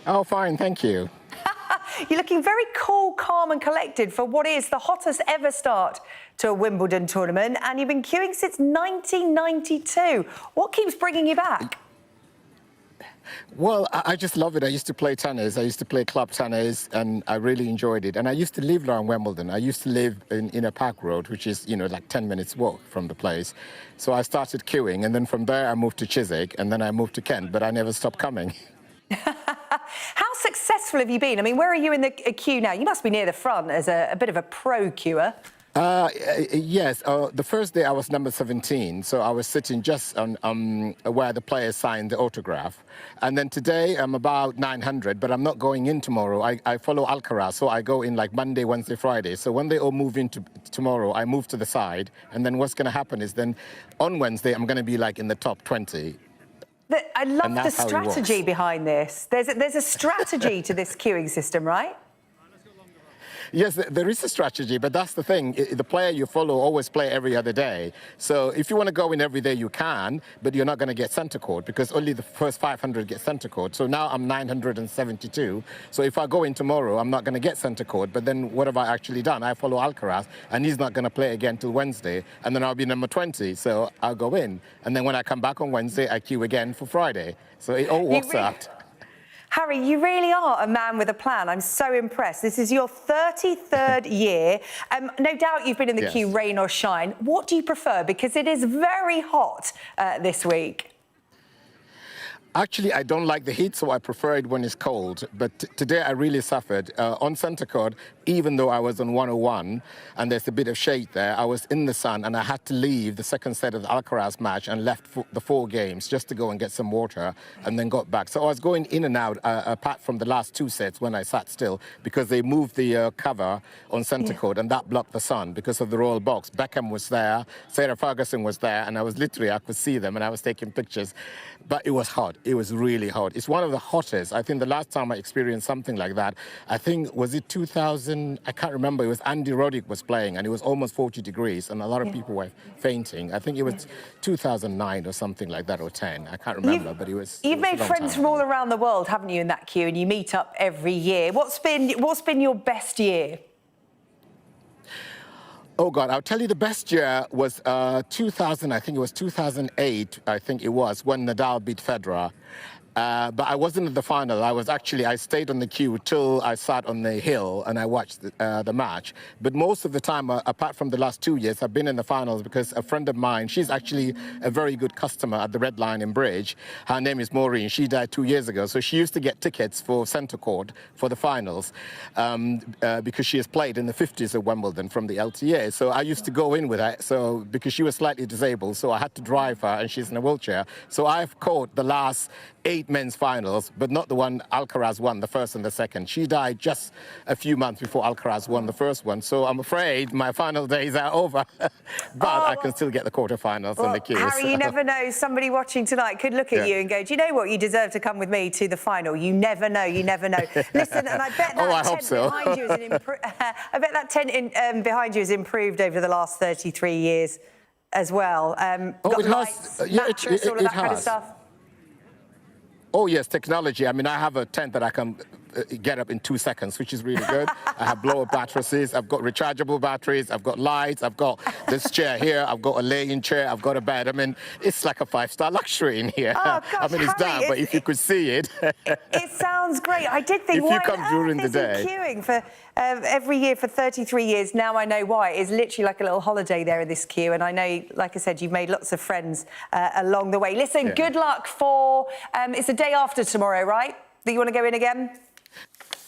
Oh, fine, thank you. You're looking very cool, calm and collected for what is the hottest ever start to a Wimbledon tournament, and you've been queuing since 1992. What keeps bringing you back? Well, I just love it. I used to play tennis. I used to play club tennis, and I really enjoyed it. And I used to live around Wimbledon. I used to live in a Park Road, which is, you know, like 10 minutes walk from the place. So I started queuing, and then from there I moved to Chiswick, and then I moved to Kent, but I never stopped coming. How successful have you been? I mean, where are you in the queue now? You must be near the front as a bit of a pro queuer. Yes, the first day I was number 17, so I was sitting just on where the players signed the autograph. And then today I'm about 900, but I'm not going in tomorrow. I follow Alcaraz, so I go in like Monday, Wednesday, Friday. So when they all move into tomorrow, I move to the side. And then what's going to happen is then on Wednesday, I'm going to be like in the top 20. I love the strategy behind this. There's a strategy to this queuing system, right? Yes, there is a strategy, but that's the thing. The player you follow always play every other day. So if you want to go in every day, you can, but you're not going to get centre court because only the first 500 get centre court. So now I'm 972. So if I go in tomorrow, I'm not going to get centre court. But then what have I actually done? I follow Alcaraz, and he's not going to play again till Wednesday. And then I'll be number 20. So I'll go in. And then when I come back on Wednesday, I queue again for Friday. So it all works out. Harry, you really are a man with a plan. I'm so impressed. This is your 33rd year. No doubt you've been in the queue, rain or shine. What do you prefer? Because it is very hot this week. Actually, I don't like the heat, so I prefer it when it's cold. But today I really suffered. On centre court, even though I was on 101 and there's a bit of shade there, I was in the sun and I had to leave the second set of the Alcaraz match and left the 4 games just to go and get some water and then got back. So I was going in and out, apart from the last 2 sets when I sat still, because they moved the cover on centre court and that blocked the sun because of the royal box. Beckham was there, Sarah Ferguson was there, and I was literally, I could see them and I was taking pictures. But it was hot. It was really hot. It's one of the hottest. I think the last time I experienced something like that, I think, was it 2000? I can't remember. It was Andy Roddick was playing, and it was almost 40 degrees, and a lot of people were fainting. I think it was 2009 or something like that, or 10. I can't remember, but it was. You've made friends from all around the world, haven't you, in that queue, and you meet up every year. What's been your best year? Oh, God, I'll tell you the best year was 2000, I think it was 2008, I think it was, when Nadal beat Federer. But I wasn't at the final. I stayed on the queue till I sat on the hill and I watched the match. But most of the time, apart from the last 2 years, I've been in the finals because a friend of mine, she's actually a very good customer at the Red Lion in Bridge. Her name is Maureen. She died 2 years ago. So she used to get tickets for centre court for the finals because she has played in the 50s of Wimbledon from the LTA. So I used to go in with her. So because she was slightly disabled, so I had to drive her and she's in a wheelchair. So I've caught the last 8 men's finals, but not the one Alcaraz won, the first and the second. She died just a few months before Alcaraz won the first one. So I'm afraid my final days are over, but I can still get the quarterfinals and the cues. Harry, you never know. Somebody watching tonight could look at you and go, do you know what? You deserve to come with me to the final. You never know. You never know. Listen, and I bet that tent behind you is I bet that tent behind you has improved over the last 33 years as well. Got lights, mattress, all of that kind of stuff. Oh, yes, technology. I mean, I have a tent that I can get up in 2 seconds, which is really good. I have blow-up mattresses. I've got rechargeable batteries. I've got lights. I've got this chair here. I've got a laying chair. I've got a bed. I mean, it's like a 5-star luxury in here. Oh, gosh, I mean, it's Harry, down, but if you could see it. It sounds great. I did think, if you come during the day. Queuing for every year for 33 years. Now I know why. It's literally like a little holiday there in this queue. And I know, like I said, you've made lots of friends along the way. Listen, good luck for... it's the day after tomorrow, right? That you want to go in again?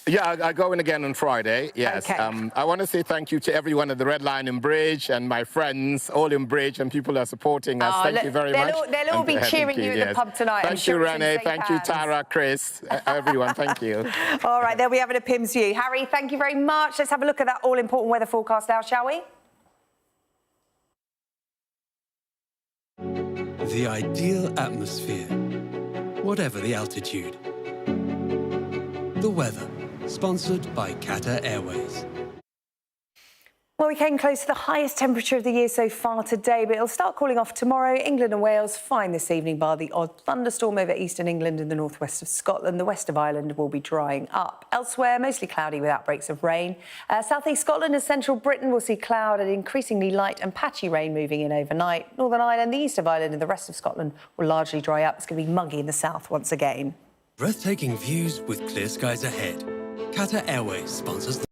Yeah, I go in again on Friday, yes. Okay. I want to say thank you to everyone at the Red Lion in Bridge and my friends all in Bridge and people who are supporting us. Thank you very much. They'll all be cheering you in the pub tonight. Thank you, Renee. Thank you, Tara, Chris, everyone. Thank you. All right, they'll be having a Pimm's view. Harry, thank you very much. Let's have a look at that all-important weather forecast now, shall we? The ideal atmosphere, whatever the altitude. The weather, sponsored by Qatar Airways. Well, we came close to the highest temperature of the year so far today, but it'll start cooling off tomorrow. England and Wales fine this evening, bar the odd thunderstorm over eastern England and the northwest of Scotland. The west of Ireland will be drying up. Elsewhere, mostly cloudy with outbreaks of rain. Southeast Scotland and central Britain will see cloud and increasingly light and patchy rain moving in overnight. Northern Ireland, the east of Ireland and the rest of Scotland will largely dry up. It's going to be muggy in the south once again. Breathtaking views with clear skies ahead. Qatar Airways sponsors the